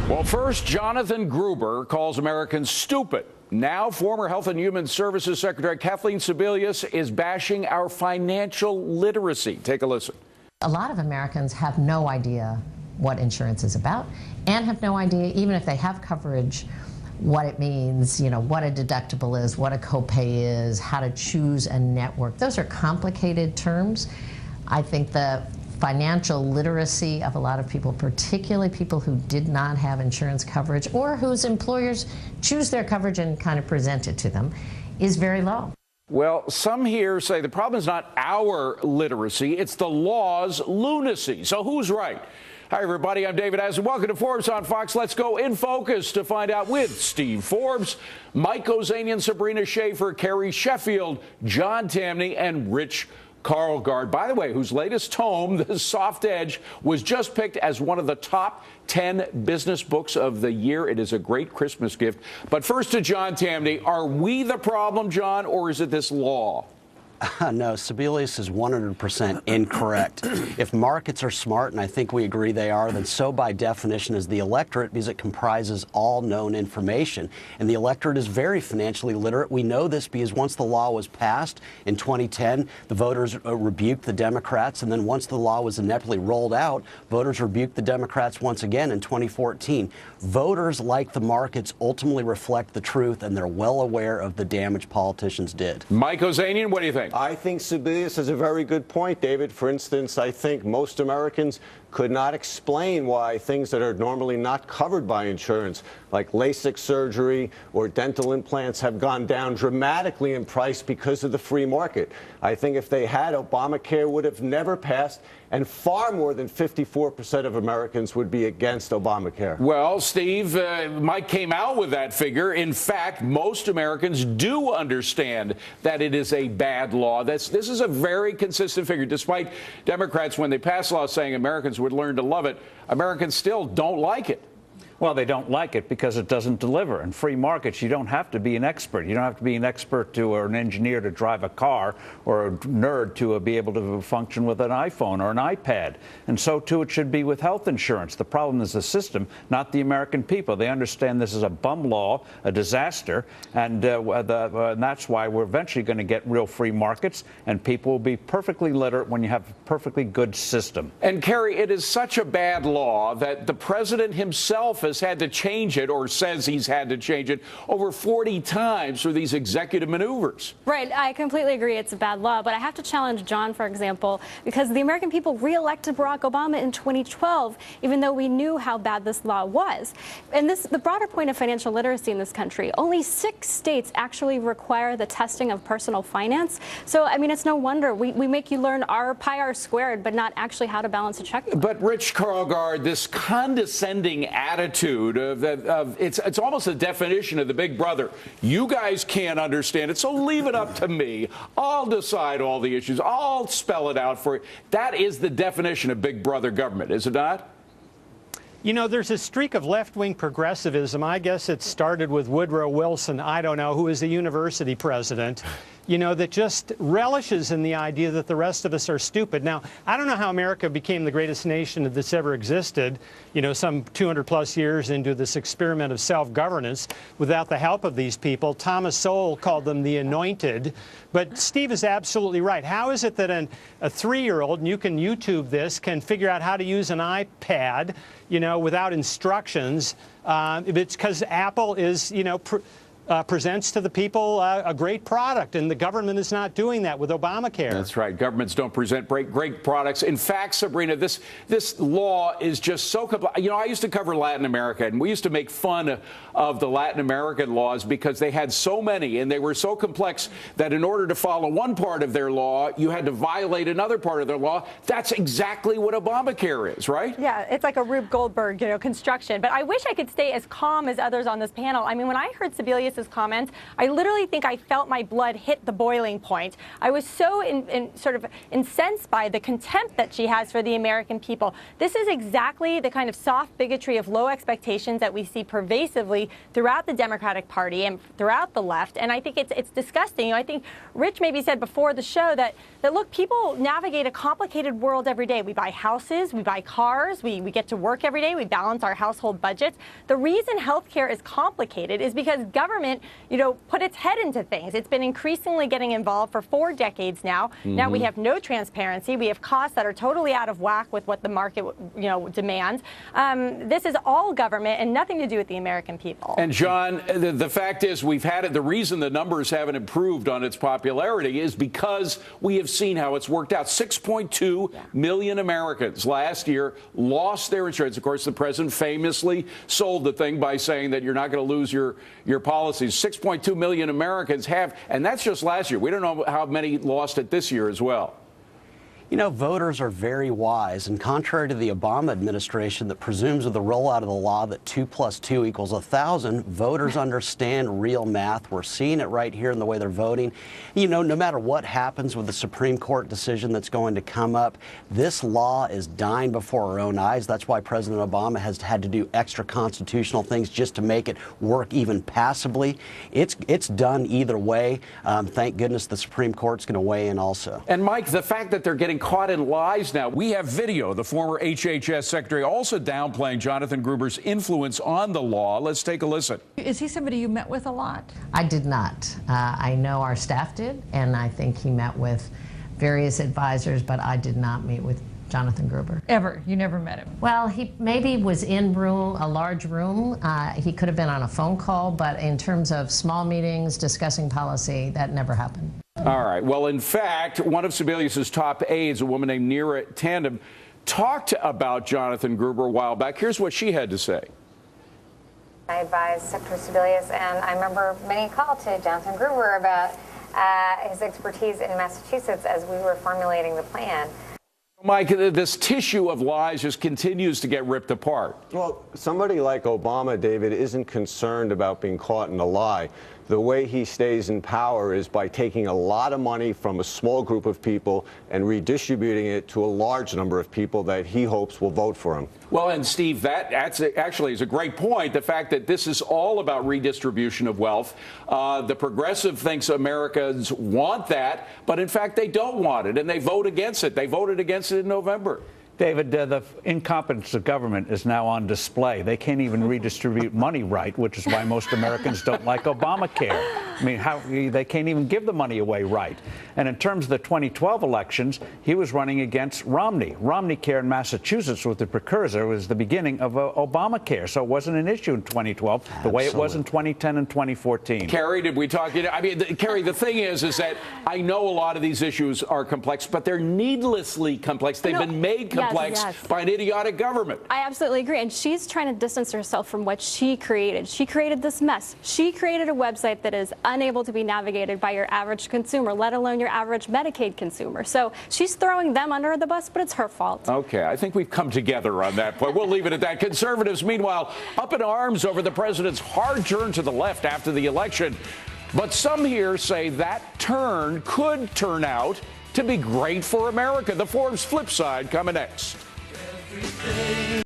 Well, first, Jonathan Gruber calls Americans stupid. Now, former Health and Human Services Secretary Kathleen Sebelius is bashing our financial literacy. Take a listen. A lot of Americans have no idea what insurance is about and have no idea, even if they have coverage, what it means, what a deductible is, what a copay is, how to choose a network. Those are complicated terms. I think the financial literacy of a lot of people, particularly people who did not have insurance coverage or whose employers choose their coverage and kind of present it to them, is very low. Well, some here say the problem is not our literacy, it's the law's lunacy. So who's right? Hi, everybody. I'm David Aslan. Welcome to Forbes on Fox. Let's go in focus to find out with Steve Forbes, Mike Ozanian, Sabrina Schaefer, Carrie Sheffield, John Tamny, and Rich Karlgaard, by the way, whose latest tome, The Soft Edge, was just picked as one of the top 10 business books of the year. It is a great Christmas gift. But first to John Tamny. Are we the problem, John, or is it this law? No, Sebelius is 100% incorrect. If markets are smart, and I think we agree they are, then so by definition is the electorate, because it comprises all known information. And the electorate is very financially literate. We know this because once the law was passed in 2010, the voters rebuked the Democrats. And then once the law was ineptly rolled out, voters rebuked the Democrats once again in 2014. Voters, like the markets, ultimately reflect the truth, and they're well aware of the damage politicians did. Mike Ozanian, what do you think? I think Sebelius has a very good point, David. For instance, I think most Americans could not explain why things that are normally not covered by insurance, like LASIK surgery or dental implants, have gone down dramatically in price because of the free market. I think if they had, Obamacare would have never passed, and far more than 54% of Americans would be against Obamacare. Well, Steve, Mike came out with that figure. In fact, most Americans do understand that it is a bad law. This is a very consistent figure. Despite Democrats, when they pass laws saying Americans would learn to love it, Americans still don't like it. Well, they don't like it because it doesn't deliver. In free markets, you don't have to be an expert. You don't have to be an expert or an engineer to drive a car, or a nerd to be able to function with an iPhone or an iPad. And so, too, it should be with health insurance. The problem is the system, not the American people. They understand this is a bum law, a disaster, and that's why we're eventually going to get real free markets, and people will be perfectly literate when you have a perfectly good system. And, Carrie, it is such a bad law that the president himself has had to change it, or says he's had to change it, over 40 times for these executive maneuvers. Right. I completely agree it's a bad law, but I have to challenge John, for example, because the American people re-elected Barack Obama in 2012, even though we knew how bad this law was. And the broader point of financial literacy in this country, only 6 states actually require the testing of personal finance. So, I mean, it's no wonder we make you learn pi r squared, but not actually how to balance a checkbook. But Rich Karlgaard, this condescending attitude of it's almost a definition of the big brother. You guys can't understand it, so leave it up to me. I'll decide all the issues. I'll spell it out for you. That is the definition of big brother government, is it not? You know, there's a streak of left-wing progressivism. I guess it started with Woodrow Wilson, I don't know, who was a university president, that just relishes in the idea that the rest of us are stupid. Now, I don't know how America became the greatest nation that's ever existed, some 200-plus years into this experiment of self-governance without the help of these people. Thomas Sowell called them the anointed. But Steve is absolutely right. How is it that a 3-year-old, and you can YouTube this, can figure out how to use an iPad, without instructions? It's because Apple is, presents to the people a great product, and the government is not doing that with Obamacare. That's right. Governments don't present great products. In fact, Sabrina, this law is just so complex. I used to cover Latin America, and we used to make fun of the Latin American laws because they had so many, and they were so complex that in order to follow one part of their law, you had to violate another part of their law. That's exactly what Obamacare is, right? Yeah, it's like a Rube Goldberg, construction. But I wish I could stay as calm as others on this panel. I mean, when I heard Sebelius Sebelius's comments, I literally think I felt my blood hit the boiling point. I was so sort of incensed by the contempt that she has for the American people. This is exactly the kind of soft bigotry of low expectations that we see pervasively throughout the Democratic Party and throughout the left. And I think it's disgusting. You know, I think Rich maybe said before the show that look, people navigate a complicated world every day. We buy houses, we buy cars, we get to work every day, we balance our household budgets. The reason healthcare is complicated is because government, you know, put its head into things. It's been increasingly getting involved for 4 decades now. Now we have no transparency. We have costs that are totally out of whack with what the market, you know, demands. This is all government and nothing to do with the American people. And John, the fact is we've had it. The reason the numbers haven't improved on its popularity is because we have seen how it's worked out. 6.2 million Americans last year lost their insurance. Of course, the president famously sold the thing by saying that you're not going to lose your policies. 6.2 million Americans have, and that's just last year. We don't know how many lost it this year as well. You know, voters are very wise, and contrary to the Obama administration that presumes with the rollout of the law that 2 + 2 = 1,000, voters understand real math. We're seeing it right here in the way they're voting. You know, no matter what happens with the Supreme Court decision that's going to come up, this law is dying before our own eyes. That's why President Obama has had to do extra constitutional things just to make it work even passably. It's done either way. Thank goodness the Supreme Court's going to weigh in also. And Mike, the fact that they're getting caught in lies now. We have video. The former HHS secretary also downplaying Jonathan Gruber's influence on the law. Let's take a listen. Is he somebody you met with a lot? I did not. I know our staff did, and I think he met with various advisors, but I did not meet with Jonathan Gruber. Ever? You never met him? Well, he maybe was in a large room. He could have been on a phone call, but in terms of small meetings discussing policy, that never happened. All right. Well, in fact, one of Sebelius's top aides, a woman named Neera Tandem, talked about Jonathan Gruber a while back. Here's what she had to say. I advised Secretary Sebelius, and I remember many called to Jonathan Gruber about his expertise in Massachusetts as we were formulating the plan. Mike, this tissue of lies just continues to get ripped apart. Well, somebody like Obama, David, isn't concerned about being caught in a lie. The way he stays in power is by taking a lot of money from a small group of people and redistributing it to a large number of people that he hopes will vote for him. Well, and Steve, that actually is a great point. The fact that this is all about redistribution of wealth. The progressive thinks Americans want that, but in fact they don't want it, and they vote against it. They voted against it in November. David, the incompetence of government is now on display. They can't even redistribute money right, which is why most Americans don't like Obamacare. I mean, they can't even give the money away right. And in terms of the 2012 elections, he was running against Romney. Romneycare in Massachusetts was the precursor, was the beginning of Obamacare. So it wasn't an issue in 2012 the way it was in 2010 and 2014. Kerry, did we talk? I mean, Kerry, the thing is that I know a lot of these issues are complex, but they're needlessly complex. They've been made complex by an idiotic government. I absolutely agree. And she's trying to distance herself from what she created. She created this mess. She created a website that is unable to be navigated by your average consumer, let alone your average Medicaid consumer. So she's throwing them under the bus, but it's her fault. Okay, I think we've come together on that point. We'll leave it at that. Conservatives, meanwhile, up in arms over the president's hard turn to the left after the election. But some here say that turn could turn out to be great for America. The Forbes flip side coming next.